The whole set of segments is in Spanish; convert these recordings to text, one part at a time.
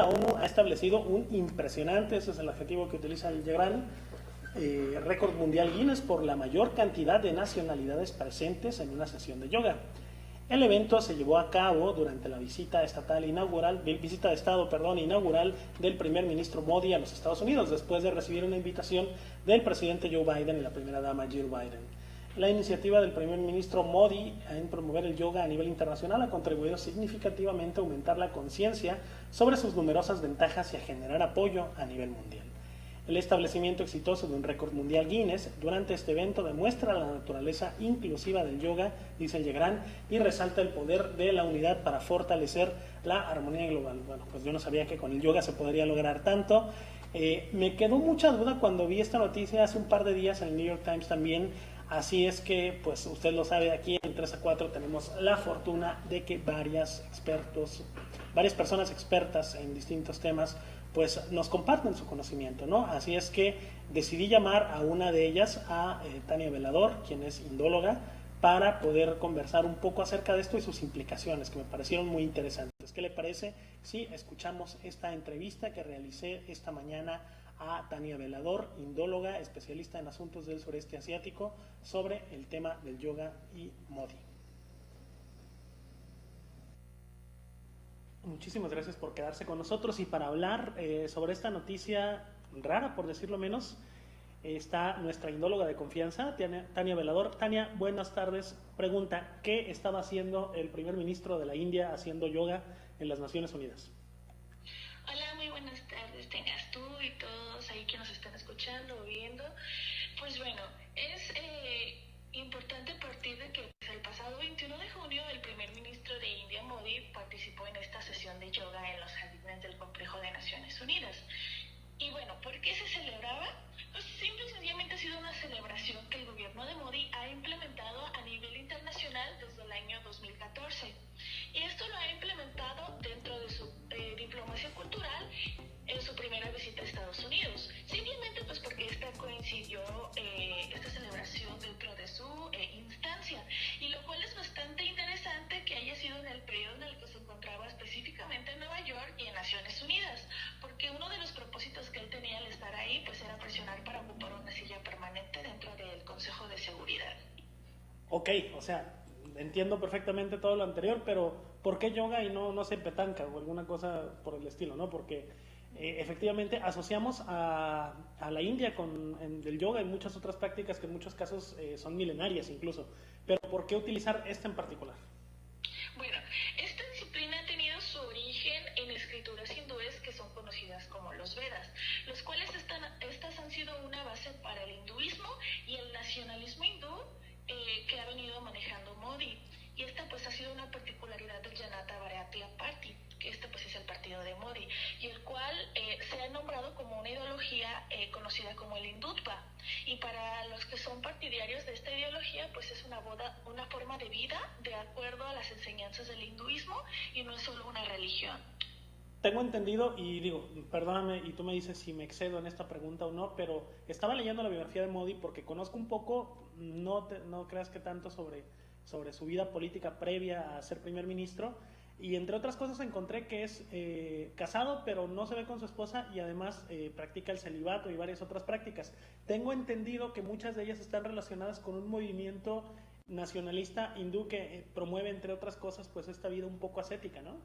la ONU ha establecido un impresionante, ese es el adjetivo que utiliza el Gibran, récord mundial Guinness por la mayor cantidad de nacionalidades presentes en una sesión de yoga. El evento se llevó a cabo durante la visita de Estado inaugural del primer ministro Modi a los Estados Unidos, después de recibir una invitación del presidente Joe Biden y la primera dama Jill Biden. La iniciativa del primer ministro Modi en promover el yoga a nivel internacional ha contribuido significativamente a aumentar la conciencia sobre sus numerosas ventajas y a generar apoyo a nivel mundial. El establecimiento exitoso de un récord mundial Guinness durante este evento demuestra la naturaleza inclusiva del yoga, dice el Gibran, y resalta el poder de la unidad para fortalecer la armonía global. Bueno, pues yo no sabía que con el yoga se podría lograr tanto. Me quedó mucha duda cuando vi esta noticia hace un par de días en el New York Times también. Así es que, pues usted lo sabe, aquí en 3 a 4 tenemos la fortuna de que varias personas expertas en distintos temas pues nos comparten su conocimiento, ¿no? Así es que decidí llamar a una de ellas, a Tania Velador, quien es indóloga, para poder conversar un poco acerca de esto y sus implicaciones, que me parecieron muy interesantes. ¿Qué le parece si escuchamos esta entrevista que realicé esta mañana a Tania Velador, indóloga, especialista en asuntos del sureste asiático, sobre el tema del yoga y Modi? Muchísimas gracias por quedarse con nosotros, y para hablar sobre esta noticia rara, por decirlo menos, está nuestra indóloga de confianza, Tania Velador. Tania, buenas tardes. Pregunta, ¿qué estaba haciendo el primer ministro de la India haciendo yoga en las Naciones Unidas? Hola, muy buenas tardes, tengas tú y todos ahí que nos están escuchando o viendo. Pues bueno, es importante partir de que el pasado 21 de junio el primer ministro de India, Modi, participó en esta sesión de yoga en los jardines del Complejo de Naciones Unidas. Y bueno, ¿por qué se celebraba? Pues simple y sencillamente ha sido una celebración que el gobierno de Modi ha implementado a nivel internacional desde el año 2014. Y esto lo ha implementado dentro de su diplomacia cultural en su primera visita a Estados Unidos. Simplemente pues porque esta coincidió esta celebración dentro de su instancia. Y lo cual es bastante interesante que haya sido en el periodo en el que se encontraba específicamente en Nueva York y en Naciones Unidas. Porque uno de los propósitos que él tenía al estar ahí pues era presionar para ocupar una silla permanente dentro del Consejo de Seguridad. Ok, o sea, entiendo perfectamente todo lo anterior, pero ¿por qué yoga y no sé, petanca o alguna cosa por el estilo, ¿no? Porque efectivamente asociamos a la India con el yoga y muchas otras prácticas que en muchos casos son milenarias incluso. Pero ¿por qué utilizar esta en particular? Bueno, esta disciplina ha tenido su origen en escrituras hindúes que son conocidas como los Vedas, los cuales estas han sido una base para el hinduismo y el nacionalismo hindú que ha venido manejando Modi. Y esta pues ha sido una particularidad del Janata Bharatiya Party, que este pues es el partido de Modi, y el cual se ha nombrado como una ideología conocida como el hindutva. Y para los que son partidarios de esta ideología, pues es una forma de vida de acuerdo a las enseñanzas del hinduismo y no es solo una religión. Tengo entendido, y digo, perdóname, y tú me dices si me excedo en esta pregunta o no, pero estaba leyendo la biografía de Modi porque conozco un poco, no creas que tanto sobre su vida política previa a ser primer ministro, y entre otras cosas encontré que es casado, pero no se ve con su esposa, y además practica el celibato y varias otras prácticas. Tengo entendido que muchas de ellas están relacionadas con un movimiento nacionalista hindú que promueve, entre otras cosas, pues esta vida un poco ascética, ¿no?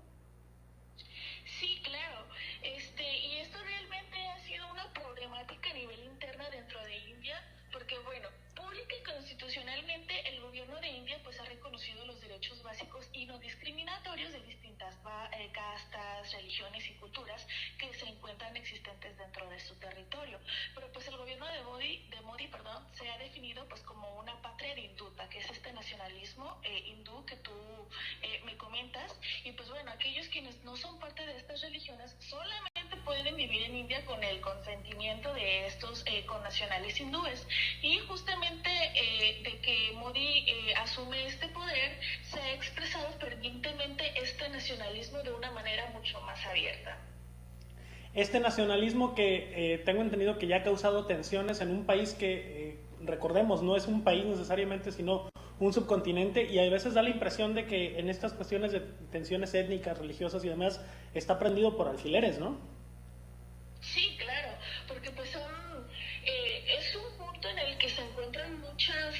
Sí, claro. Y esto realmente ha sido una problemática a nivel interna dentro de India, porque bueno, pública y constitucionalmente el gobierno de India pues ha reconocido los derechos básicos y no discriminatorios de distintas castas, religiones y culturas que se encuentran existentes dentro de su territorio. Pero pues el gobierno de Modi, se ha definido pues como una patria hinduta, que es este nacionalismo hindú que tú me comentas. Y pues bueno, aquellos quienes no son parte de estas religiones solamente pueden vivir en India con el consentimiento de estos connacionales hindúes. Y justamente de que Modi asume este poder, se ha expresado fervientemente este nacionalismo de una manera mucho más abierta. Este nacionalismo que tengo entendido que ya ha causado tensiones en un país que, recordemos, no es un país necesariamente, sino un subcontinente, y a veces da la impresión de que en estas cuestiones de tensiones étnicas, religiosas y demás, está prendido por alfileres, ¿no? Sí, claro, porque pues es un punto en el que se encuentran muchas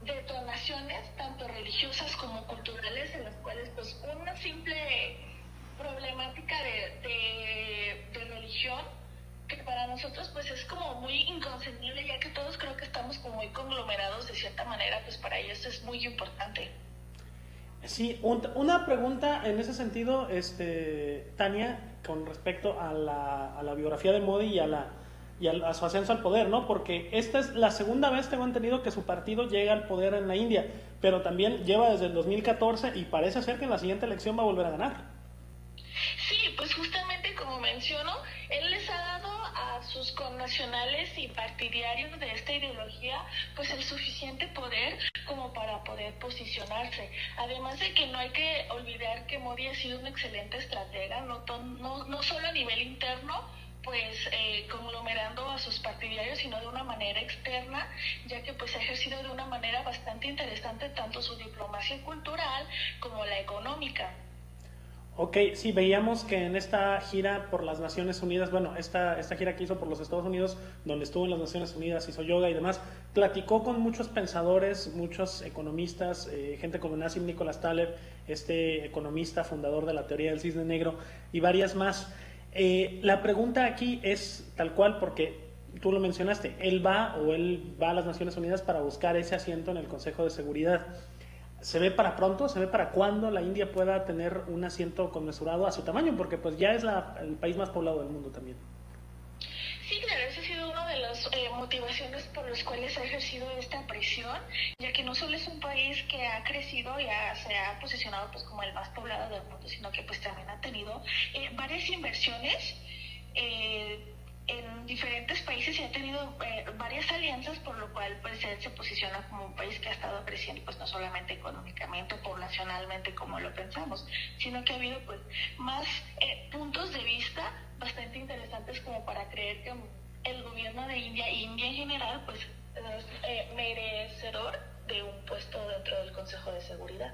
detonaciones, tanto religiosas como culturales, en las cuales pues una simple problemática de religión, que para nosotros pues es como muy inconcebible, ya que todos creo que estamos como muy conglomerados de cierta manera, pues para ellos es muy importante. Sí, una pregunta en ese sentido, Tania, con respecto a la biografía de Modi a su ascenso al poder, ¿no? Porque esta es la segunda vez, tengo entendido, que su partido llega al poder en la India, pero también lleva desde el 2014 y parece ser que en la siguiente elección va a volver a ganar. Sí, pues justamente como menciono, él les ha dado a sus connacionales y partidarios de esta ideología pues el suficiente poder como para poder posicionarse. Además de que no hay que olvidar que Modi ha sido un excelente estratega, no solo a nivel interno, pues conglomerando a sus partidarios, sino de una manera externa, ya que pues ha ejercido de una manera bastante interesante tanto su diplomacia cultural como la económica. Ok, sí, veíamos que en esta gira por las Naciones Unidas, bueno, esta gira que hizo por los Estados Unidos, donde estuvo en las Naciones Unidas, hizo yoga y demás, platicó con muchos pensadores, muchos economistas, gente como Nassim Nicholas Taleb, este economista fundador de la teoría del cisne negro, y varias más. La pregunta aquí es tal cual, porque tú lo mencionaste, él va a las Naciones Unidas para buscar ese asiento en el Consejo de Seguridad. ¿Se ve para pronto? ¿Se ve para cuándo la India pueda tener un asiento conmesurado a su tamaño? Porque pues ya es el país más poblado del mundo también. Sí, claro, esa ha sido una de las motivaciones por las cuales ha ejercido esta presión, ya que no solo es un país que ha crecido y se ha posicionado pues como el más poblado del mundo, sino que pues también ha tenido varias inversiones en diferentes países y ha tenido varias alianzas, por lo cual pues él se posiciona como un país que ha estado creciendo pues no solamente económicamente o poblacionalmente como lo pensamos, sino que ha habido pues más puntos de vista bastante interesantes como para creer que el gobierno de India y India en general pues es merecedor de un puesto dentro del Consejo de Seguridad.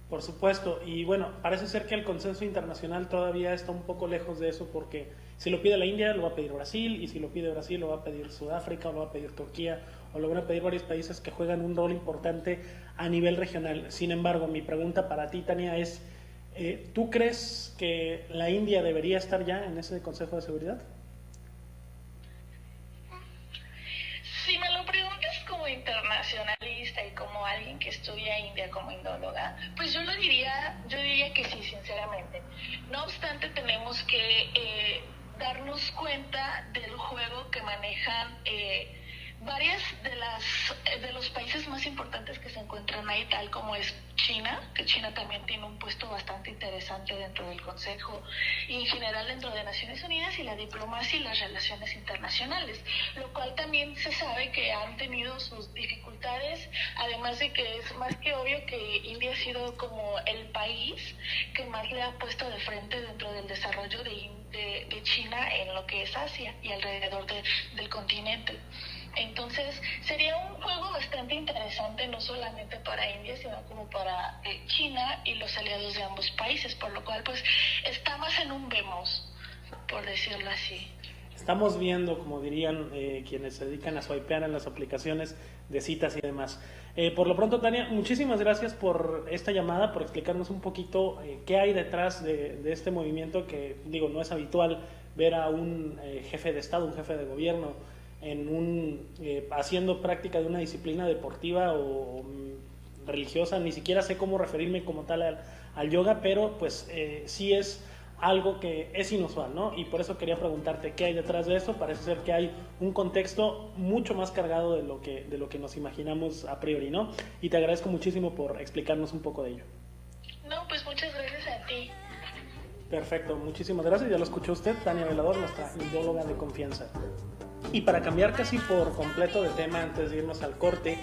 Por supuesto, y bueno, parece ser que el consenso internacional todavía está un poco lejos de eso, porque si lo pide la India lo va a pedir Brasil, y si lo pide Brasil lo va a pedir Sudáfrica, o lo va a pedir Turquía, o lo van a pedir varios países que juegan un rol importante a nivel regional. Sin embargo, mi pregunta para ti, Tania, es, ¿tú crees que la India debería estar ya en ese Consejo de Seguridad? Si me lo preguntas como internacionalista y como alguien que estudia India como indóloga, pues yo diría que sí, sinceramente. No obstante, tenemos que darnos cuenta del juego que manejan varias de los países más importantes que se encuentran ahí, tal como es China, que China también tiene un puesto bastante interesante dentro del Consejo y en general dentro de Naciones Unidas, y la diplomacia y las relaciones internacionales, lo cual también se sabe que han tenido sus dificultades, además de que es más que obvio que India ha sido como el país que más le ha puesto de frente dentro del desarrollo de China en lo que es Asia y alrededor del continente. Entonces sería un juego bastante interesante, no solamente para India, sino como para China y los aliados de ambos países, por lo cual pues está más en un vemos, por decirlo así. Estamos viendo, como dirían quienes se dedican a swipear en las aplicaciones de citas y demás. Por lo pronto, Tania, muchísimas gracias por esta llamada, por explicarnos un poquito qué hay detrás de este movimiento que, digo, no es habitual ver a un jefe de Estado, un jefe de gobierno, haciendo práctica de una disciplina deportiva o religiosa. Ni siquiera sé cómo referirme como tal al yoga, pero pues sí es algo que es inusual, ¿no? Y por eso quería preguntarte qué hay detrás de eso. Parece ser que hay un contexto mucho más cargado de lo que nos imaginamos a priori, ¿no? Y te agradezco muchísimo por explicarnos un poco de ello. No, pues muchas gracias a ti. Perfecto, muchísimas gracias. Ya lo escuchó usted, Tania Velador, nuestra indóloga de confianza. Y para cambiar casi por completo de tema antes de irnos al corte,